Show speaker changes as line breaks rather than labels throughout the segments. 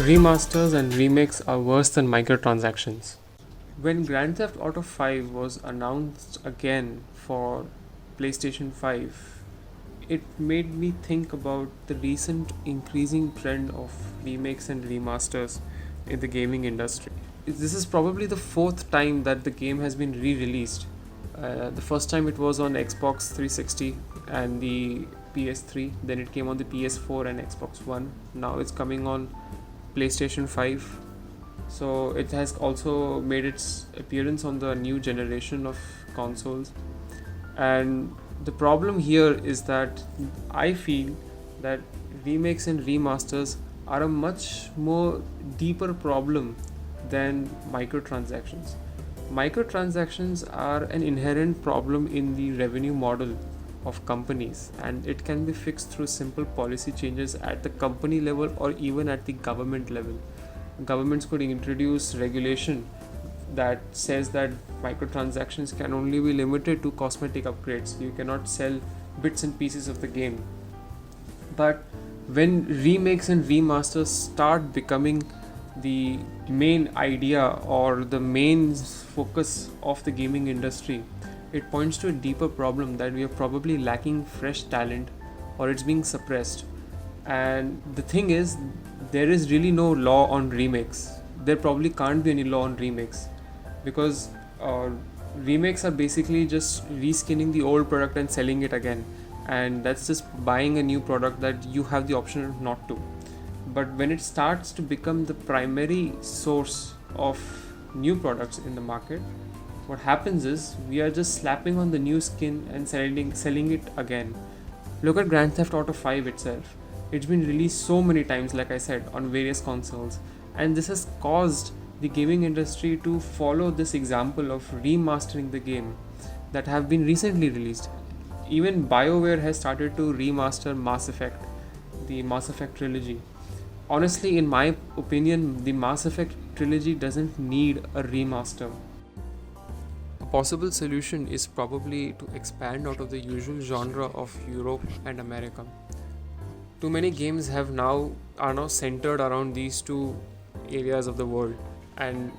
Remasters and remakes are worse than microtransactions. When Grand Theft Auto 5 was announced again for PlayStation 5, it made me think about the recent increasing trend of remakes and remasters in the gaming industry. This is probably the fourth time that the game has been re-released. The first time it was on Xbox 360 and the PS3, then it came on the PS4 and Xbox One. Now it's coming on PlayStation 5. So it has also made its appearance on the new generation of consoles. And the problem here is that I feel that remakes and remasters are a much more deeper problem than microtransactions. Microtransactions are an inherent problem in the revenue model of companies, and it can be fixed through simple policy changes at the company level or even at the government level. Governments could introduce regulation that says that microtransactions can only be limited to cosmetic upgrades. You cannot sell bits and pieces of the game. But when remakes and remasters start becoming the main idea or the main focus of the gaming industry, it points to a deeper problem that we are probably lacking fresh talent or it's being suppressed. And the thing is, there is really no law on remakes. There probably can't be any law on remakes because remakes are basically just reskinning the old product and selling it again, and that's just buying a new product that you have the option not to. But when it starts to become the primary source of new products in the market, what happens is we are just slapping on the new skin and selling it again. Look at Grand Theft Auto 5 itself. It's been released so many times, like I said, on various consoles, and this has caused the gaming industry to follow this example of remastering the game that have been recently released. Even BioWare has started to remaster Mass Effect, the Mass Effect trilogy. Honestly, in my opinion, the Mass Effect trilogy doesn't need a remaster. A possible solution is probably to expand out of the usual genre of Europe and America. Too many games are now centered around these two areas of the world, and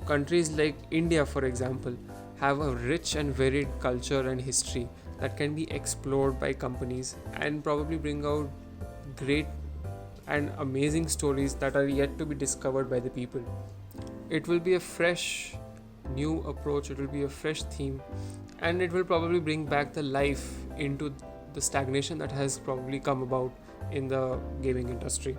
countries like India, for example, have a rich and varied culture and history that can be explored by companies and probably bring out great and amazing stories that are yet to be discovered by the people. It will be a fresh new approach, it will be a fresh theme, and it will probably bring back the life into the stagnation that has probably come about in the gaming industry.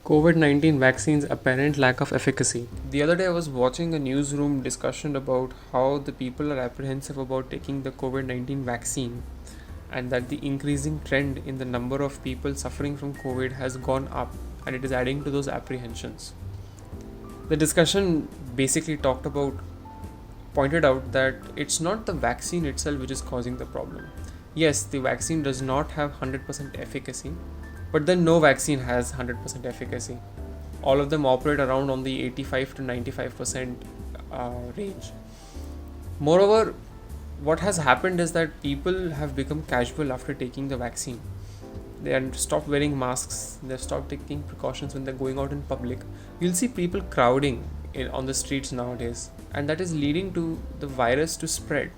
COVID-19 vaccine's apparent lack of efficacy. The other day I was watching a newsroom discussion about how the people are apprehensive about taking the COVID-19 vaccine, and that the increasing trend in the number of people suffering from COVID has gone up, and it is adding to those apprehensions. The discussion basically pointed out that it's not the vaccine itself which is causing the problem. Yes, the vaccine does not have 100% efficacy, but then no vaccine has 100% efficacy. All of them operate around on the 85 to 95% range. Moreover, what has happened is that people have become casual after taking the vaccine. They have stopped wearing masks, they've stopped taking precautions when they're going out in public. You'll see people crowding on the streets nowadays, and that is leading to the virus to spread.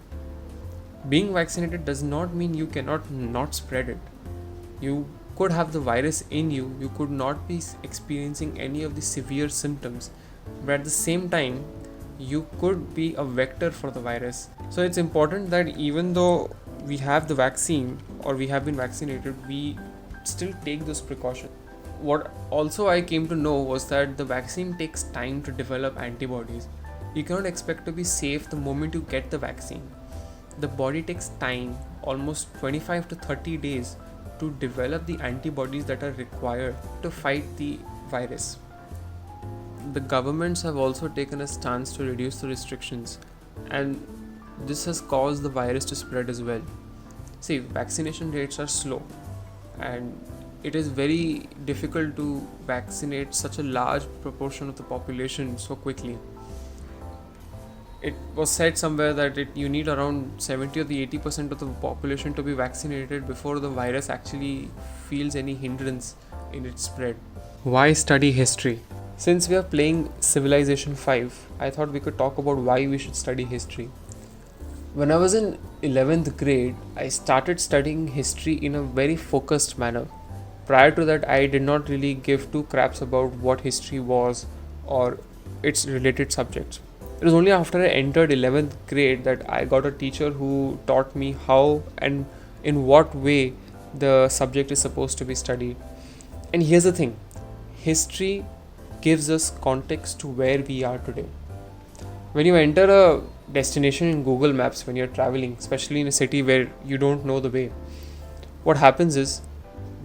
Being vaccinated does not mean you cannot not spread it. You could have the virus in you, you could not be experiencing any of the severe symptoms, but at the same time, you could be a vector for the virus. So it's important that even though we have the vaccine or we have been vaccinated, we still take those precautions. What also I came to know was that the vaccine takes time to develop antibodies. You cannot expect to be safe the moment you get the vaccine. The body takes time, almost 25 to 30 days, to develop the antibodies that are required to fight the virus. The governments have also taken a stance to reduce the restrictions, and this has caused the virus to spread as well. See, vaccination rates are slow, and it is very difficult to vaccinate such a large proportion of the population so quickly. It was said somewhere that you need around 70 or the 80% of the population to be vaccinated before the virus actually feels any hindrance in its spread. Why study history? Since we are playing Civilization 5, I thought we could talk about why we should study history. When I was in 11th grade, I started studying history in a very focused manner. Prior to that, I did not really give two craps about what history was or its related subjects. It was only after I entered 11th grade that I got a teacher who taught me how and in what way the subject is supposed to be studied. And here's the thing, history gives us context to where we are today. When you enter a destination in Google Maps when you're traveling, especially in a city where you don't know the way, what happens is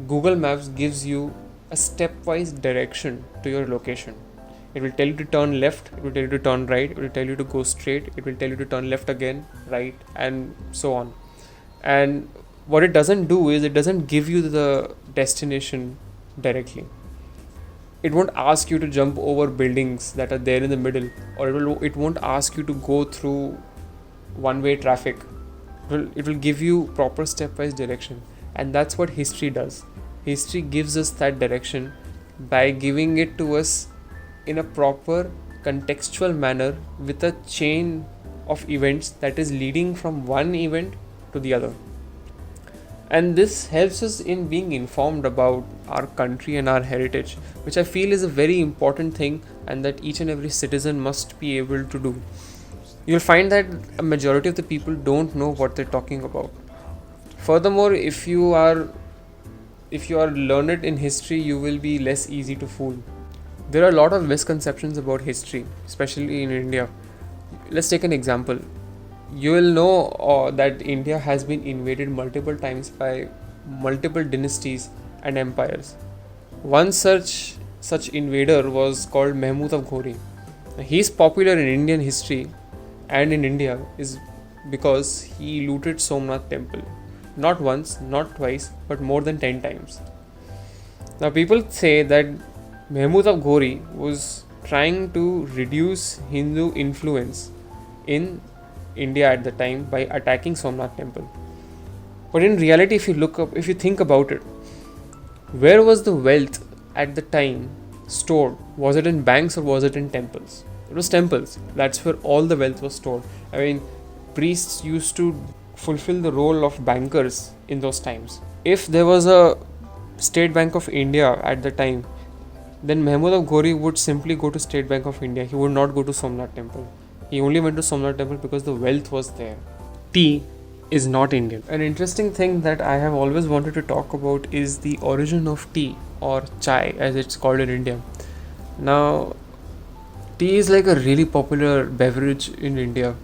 Google Maps gives you a stepwise direction to your location. It will tell you to turn left, it will tell you to turn right, it will tell you to go straight, it will tell you to turn left again, right, and so on. And what it doesn't do is it doesn't give you the destination directly. It won't ask you to jump over buildings that are there in the middle, or it won't ask you to go through one-way traffic. It will give you proper stepwise direction, and that's what history does. History gives us that direction by giving it to us in a proper contextual manner with a chain of events that is leading from one event to the other. And this helps us in being informed about our country and our heritage, which I feel is a very important thing and that each and every citizen must be able to do. You'll find that a majority of the people don't know what they're talking about. Furthermore, if you are learned in history, you will be less easy to fool. There are a lot of misconceptions about history, especially in India. Let's take an example. You will know that India has been invaded multiple times by multiple dynasties and empires. One such invader was called Mahmud of Ghori. He is popular in Indian history and in India is because he looted Somnath temple. Not once, not twice, but more than 10 times. Now people say that Mahmud of Ghori was trying to reduce Hindu influence in India at the time by attacking Somnath temple. But in reality, if you think about it, where was the wealth at the time stored? Was it in banks or was it in temples? It was temples. That's where all the wealth was stored. I mean, priests used to fulfill the role of bankers in those times. If there was a State Bank of India at the time, then Mahmud of Ghori would simply go to State Bank of India. He would not go to Somnath temple. He only went to Somnath temple because the wealth was there. Tea is not Indian. An interesting thing that I have always wanted to talk about is the origin of tea, or chai as it's called in India. Now, tea is like a really popular beverage in India.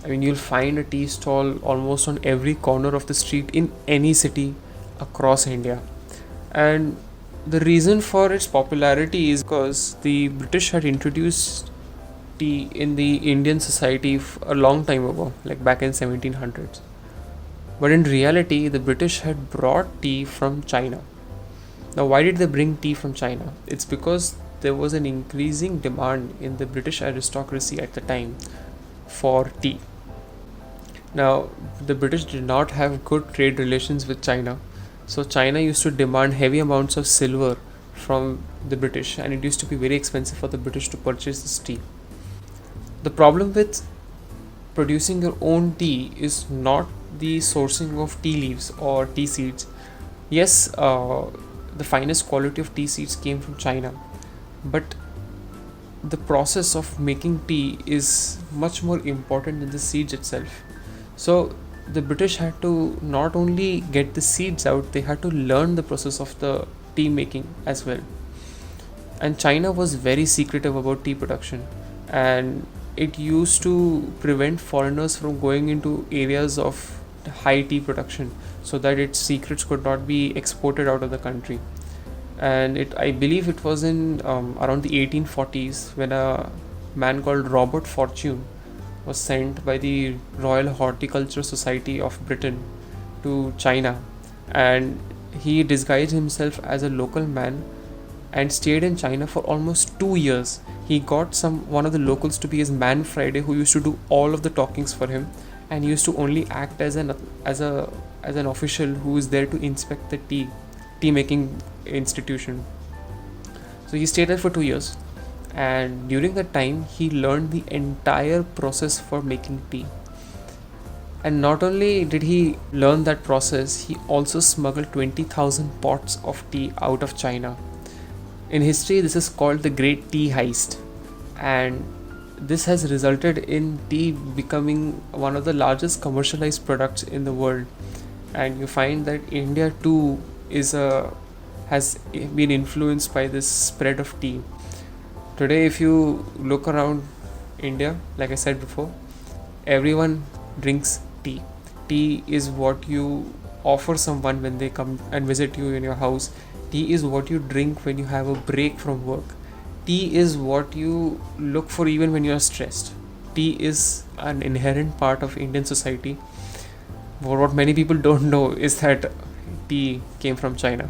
I mean, you'll find a tea stall almost on every corner of the street in any city across India. And the reason for its popularity is because the British had introduced tea in the Indian society a long time ago, like back in 1700s. But in reality, the British had brought tea from China. Now, why did they bring tea from China? It's because there was an increasing demand in the British aristocracy at the time for tea. Now, the British did not have good trade relations with China, so China used to demand heavy amounts of silver from the British, and it used to be very expensive for the British to purchase this tea. The problem with producing your own tea is not the sourcing of tea leaves or tea seeds. Yes, the finest quality of tea seeds came from China, but the process of making tea is much more important than the seeds itself. So the British had to not only get the seeds out, they had to learn the process of the tea making as well. And China was very secretive about tea production, and it used to prevent foreigners from going into areas of high tea production so that its secrets could not be exported out of the country. And I believe it was in around the 1840s when a man called Robert Fortune was sent by the Royal Horticultural Society of Britain to China, and he disguised himself as a local man and stayed in China for almost 2 years. He got one of the locals to be his man Friday, who used to do all of the talkings for him, and he used to only act as an official who is there to inspect the tea making institution. So he stayed there for 2 years, and during that time, he learned the entire process for making tea. And not only did he learn that process, he also smuggled 20,000 pots of tea out of China. In history, this is called the Great Tea Heist, and this has resulted in tea becoming one of the largest commercialized products in the world. And you find that India too is a has been influenced by this spread of tea. Today, if you look around India, like I said before, everyone drinks tea. Tea is what you offer someone when they come and visit you in your house. Tea is what you drink when you have a break from work. Tea is what you look for even when you are stressed. Tea is an inherent part of Indian society. But what many people don't know is that tea came from China.